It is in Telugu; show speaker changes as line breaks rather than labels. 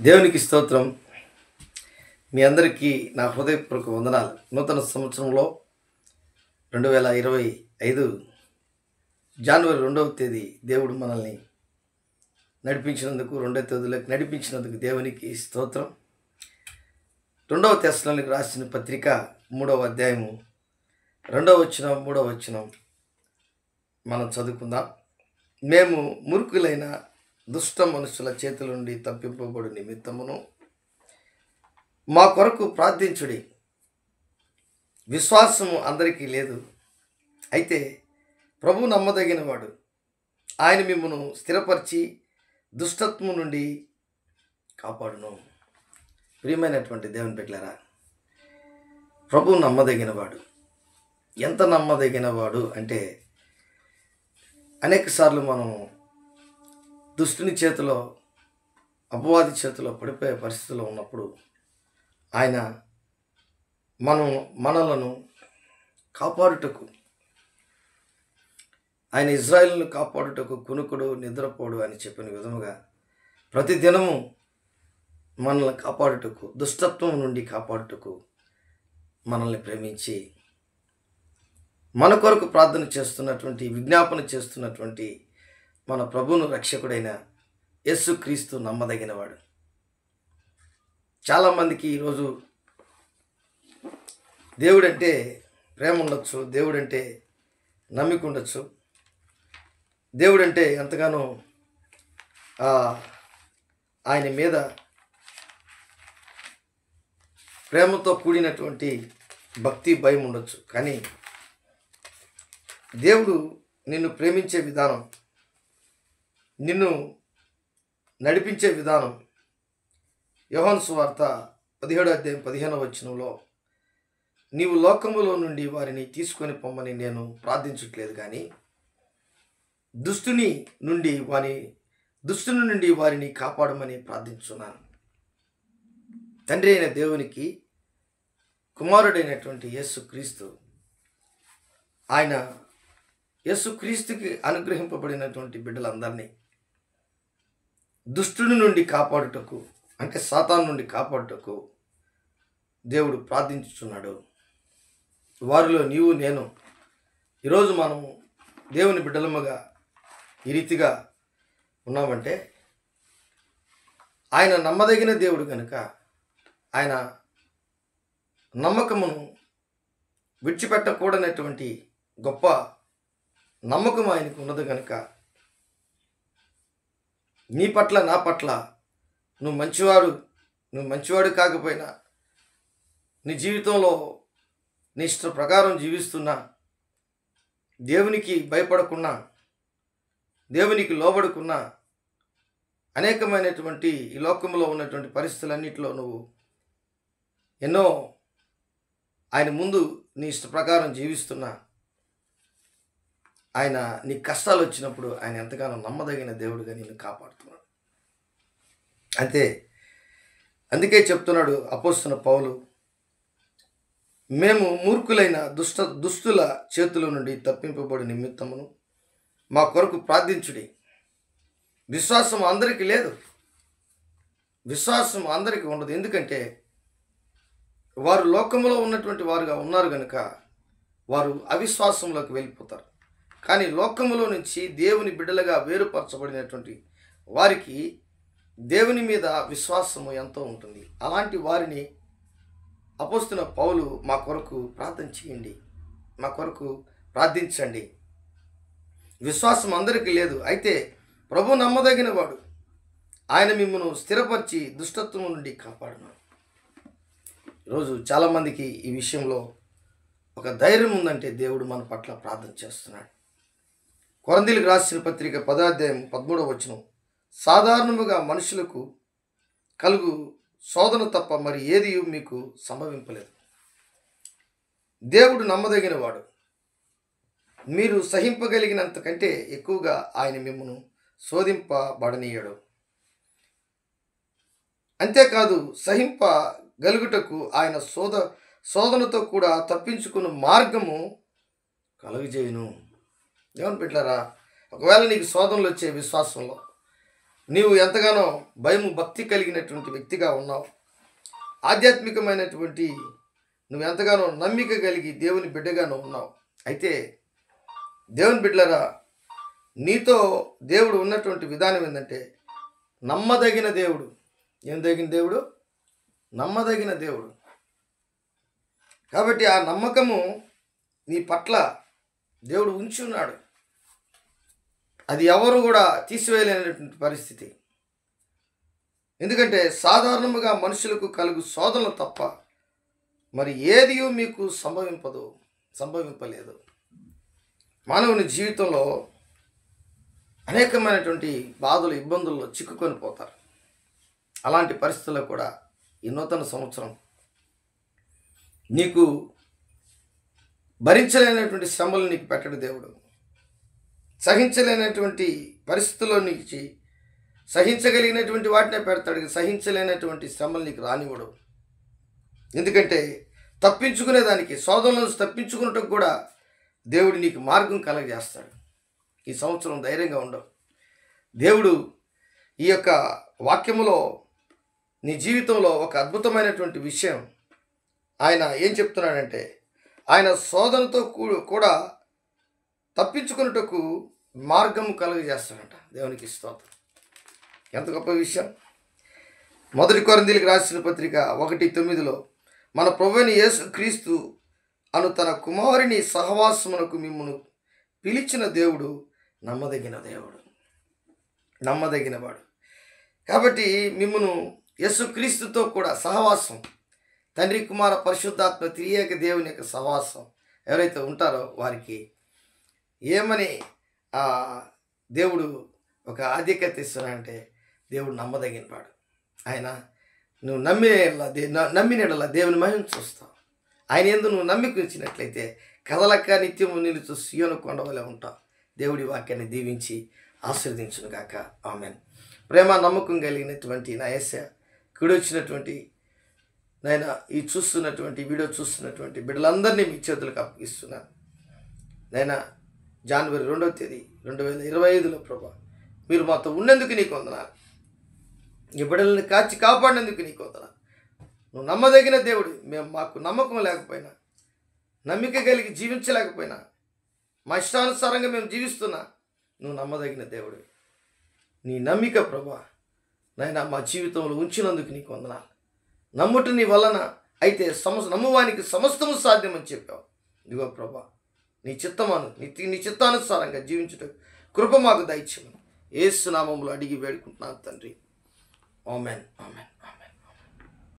దేవునికి స్తోత్రం. మీ అందరికీ నా హృదయపూర్వక వందనాలు. నూతన సంవత్సరంలో 2025 జనవరి 2వ తేదీ దేవుడు మనల్ని నడిపించినందుకు, 2వ తేదీలోకి నడిపించినందుకు దేవునికి స్తోత్రం. 2వ తెస్సలోనికీయులకు రాసిన పత్రిక 3వ అధ్యాయము 2వ వచనం 3వ వచనం మనం చదువుకుందాం. మేము మూర్ఖులైన దుష్ట మనుషుల చేతుల నుండి తప్పింపబడు నిమిత్తమును మా కొరకు ప్రార్థించుడి. విశ్వాసము అందరికీ లేదు, అయితే ప్రభు నమ్మదగినవాడు. ఆయన మిమ్మును స్థిరపరిచి దుష్టత్వం నుండి కాపాడును. ప్రియమైనటువంటి దేవుని బిడ్డలారా, ప్రభు నమ్మదగినవాడు. ఎంత నమ్మదగినవాడు అంటే, అనేక సార్లు మనం దుష్టుని చేతిలో, అపవాది చేతిలో పడిపోయే పరిస్థితిలో ఉన్నప్పుడు ఆయన మనలను కాపాడుటకు, ఆయన ఇజ్రాయేలును కాపాడుటకు కునుకుడు నిద్రపోడు అని చెప్పిన విధముగా ప్రతిదినము మనల్ని కాపాడుటకు, దుష్టత్వం నుండి కాపాడుటకు మనల్ని ప్రేమించి మన కొరకు ప్రార్థన చేస్తున్నటువంటి, విజ్ఞాపన చేస్తున్నటువంటి మన ప్రభువును రక్షకుడైన యేసుక్రీస్తు నమ్మదగినవాడు. చాలామందికి ఈరోజు దేవుడంటే ప్రేమ ఉండొచ్చు, దేవుడంటే నమ్మిక ఉండొచ్చు, దేవుడంటే ఎంతగానో ఆయన మీద ప్రేమతో కూడినటువంటి భక్తి, భయం ఉండొచ్చు. కానీ దేవుడు నిన్ను ప్రేమించే విధానం, నిన్ను నడిపించే విధానం యోహాను సువార్త 17వ అధ్యాయం 15వ వచనంలో, నీవు లోకములో నుండి వారిని తీసుకొని పొమ్మని నేను ప్రార్థించట్లేదు, కానీ దుష్టుని నుండి వారిని కాపాడమని ప్రార్థించున్నాను. తండ్రి అయిన దేవునికి కుమారుడైనటువంటి యేసుక్రీస్తు, ఆయన యేసుక్రీస్తుకి అనుగ్రహింపబడినటువంటి బిడ్డలందరినీ దుష్టుని నుండి కాపాడుటకు, అంటే సాతాను నుండి కాపాడుటకు దేవుడు ప్రార్థించుచున్నాడు. వారిలో నీవు నేను ఈరోజు మనము దేవుని బిడ్డలముగా ఈ రీతిగా ఉన్నామంటే ఆయన నమ్మదగిన దేవుడు కనుక, ఆయన నమ్మకమును విడిచిపెట్టకూడనటువంటి గొప్ప నమ్మకం ఆయనకు ఉన్నది కనుక, నీ పట్ల, నా పట్ల నువ్వు మంచివాడు కాకపోయినా, నీ జీవితంలో నీ ఇష్ట ప్రకారం జీవిస్తున్నా, దేవునికి భయపడకున్నా, దేవునికి లోబడుకున్నా, అనేకమైనటువంటి ఈ లోకంలో ఉన్నటువంటి పరిస్థితులన్నింటిలో నువ్వు ఎన్నో ఆయన ముందు నీ ఇష్ట ప్రకారం జీవిస్తున్నా, ఆయన నీ కష్టాలు వచ్చినప్పుడు ఆయన ఎంతగానో నమ్మదగిన దేవుడుగా నిన్ను కాపాడుతున్నాడు. అందుకే చెప్తున్నాడు అపోస్తలుడైన పౌలు, మేము మూర్ఖులైన దుష్టుల చేతుల నుండి తప్పింపబడి నిమిత్తమును మా కొరకు ప్రార్థించుడి. విశ్వాసం అందరికీ లేదు, విశ్వాసం అందరికీ ఉండదు. ఎందుకంటే వారు లోకంలో ఉన్నటువంటి వారుగా ఉన్నారు కనుక వారు అవిశ్వాసంలోకి వెళ్ళిపోతారు. కానీ లోకములో నుంచి దేవుని బిడ్డలుగా వేరుపరచబడినటువంటి వారికి దేవుని మీద విశ్వాసము ఎంతో ఉంటుంది. అలాంటి వారిని అపోస్తలుడైన పౌలు, మా కొరకు ప్రార్థన చేయండి, మా కొరకు ప్రార్థించండి. విశ్వాసం అందరికీ లేదు, అయితే ప్రభు నమ్మదగిన వాడు. ఆయన మిమ్మల్ని స్థిరపరిచి దుష్టత్వం నుండి కాపాడును. ఈరోజు చాలామందికి ఈ విషయంలో ఒక ధైర్యం ఉందంటే దేవుడు మన పట్ల ప్రార్థన చేస్తున్నాడు. కొరింథీయులకు రాసిన పత్రిక 10వ అధ్యాయం 13వ వచనం, సాధారణముగా మనుషులకు కలుగు శోధన తప్ప మరి ఏది మీకు సంభవింపలేదు. దేవుడు నమ్మదగిన వాడు. మీరు సహింపగలిగినంత కంటే ఎక్కువగా ఆయన మిమ్మల్ని శోధింపబడనీయడు. అంతేకాదు, సహింపగలుగుటకు ఆయన శోధనతో కూడా తప్పించుకున్న మార్గము కలుగజేయును. దేవుని బిడ్డలారా, ఒకవేళ నీకు శోధనలు వచ్చే విశ్వాసంలో, నీవు ఎంతగానో భయము భక్తి కలిగినటువంటి వ్యక్తిగా ఉన్నావు. ఆధ్యాత్మికమైనటువంటి నువ్వు ఎంతగానో నమ్మిక కలిగి దేవుని బిడ్డగా నువ్వు ఉన్నావు. అయితే దేవుని బిడ్డలరా, నీతో దేవుడు ఉన్నటువంటి విధానం ఏంటంటే నమ్మదగిన దేవుడు. ఏం తగిన దేవుడు? నమ్మదగిన దేవుడు. కాబట్టి ఆ నమ్మకము నీ పట్ల దేవుడు ఉంచి ఉన్నాడు. అది ఎవరు కూడా తీసివేయలేనటువంటి పరిస్థితి. ఎందుకంటే సాధారణంగా మనుషులకు కలుగు శోధనలు తప్ప మరి ఏది మీకు సంభవింపలేదు. మానవుని జీవితంలో అనేకమైనటువంటి బాధలు, ఇబ్బందుల్లో చిక్కుకొని పోతారు. అలాంటి పరిస్థితుల్లో కూడా ఈ నూతన సంవత్సరం నీకు భరించలేనటువంటి శ్రమలు నీకు పెట్టడు దేవుడు. సహించలేనటువంటి పరిస్థితుల్లో నుంచి సహించగలిగినటువంటి వాటినే పెడతాడు. సహించలేనటువంటి శ్రమలు నీకు రానివ్వడు. ఎందుకంటే తప్పించుకునేదానికి, శోధనల నుంచి తప్పించుకున్నట్టుకు కూడా దేవుడు నీకు మార్గం కలగజేస్తాడు. ఈ సంవత్సరం ధైర్యంగా ఉండవు. దేవుడు ఈ యొక్క వాక్యములో నీ జీవితంలో ఒక అద్భుతమైనటువంటి విషయం ఆయన ఏం చెప్తున్నాడంటే, ఆయన శోధనతో కూడా తప్పించుకున్నట్టుకు మార్గం కలుగజేస్తాడంట. దేవునికి స్తోత్రం. ఎంత గొప్ప విషయం. 1 కొరింథీయులకు రాసిన పత్రిక 1:9 మన ప్రభువైన యేసు క్రీస్తు అను తన కుమారుని సహవాసమునకు మిమ్మును పిలిచిన దేవుడు నమ్మదగినవాడు. కాబట్టి మిమ్మును యేసుక్రీస్తుతో కూడా సహవాసం, తండ్రి కుమార పరిశుద్ధాత్మ త్రియేక దేవుని యొక్క సహవాసం ఎవరైతే ఉంటారో వారికి ఏమని దేవుడు ఒక ఆధిక్యత ఇస్తున్నాడంటే, దేవుడు నమ్మదగినవాడు. ఆయన నువ్వు నమ్మినలా దేవుని మహిమ చూస్తావు. ఆయన యందు నువ్వు నమ్మిక ఉంచినట్లయితే కదలక నిత్యము నిలుచు సీయోను కొండ వలె ఉంటావు. దేవుడి వాక్యాన్ని దీవించి ఆశీర్వదించును గాక. ఆమేన్. ప్రేమ నమ్మకం కలిగినటువంటి నా యేసయ్య, కుడి వచ్చినటువంటి నాయన ఈ వీడియో చూస్తున్నటువంటి బిడ్డలందరినీ మీ చేతులకు అప్పగిస్తున్నాను. నాయన జనవరి 2వ తేదీ 2025లో ప్రభా మీరు మాతో ఉన్నందుకు నీకు వందనాలు. ఈ బిడ్డలను కాచి కాపాడినందుకు నీకు వందనాలు. నువ్వు నమ్మదగిన దేవుడు. మాకు నమ్మకం లేకపోయినా, నమ్మిక కలిగి జీవించలేకపోయినా, మా ఇష్టానుసారంగా మేము జీవిస్తున్నా, నువ్వు నమ్మదగిన దేవుడు. నీ నమ్మిక ప్రభా నాయన మా జీవితంలో ఉంచినందుకు నీకు వందనాలు. నమ్ముట నీ వలన అయితే నమ్మువానికి సమస్తము సాధ్యమని చెప్పావు. ఇదిగో ప్రభా నీ చిత్తానుసారంగా జీవించుట కృప మాకు దయచేయమని యేసు నామములో అడిగి వేడుకుంటున్నాను తండ్రి. ఆమేన్.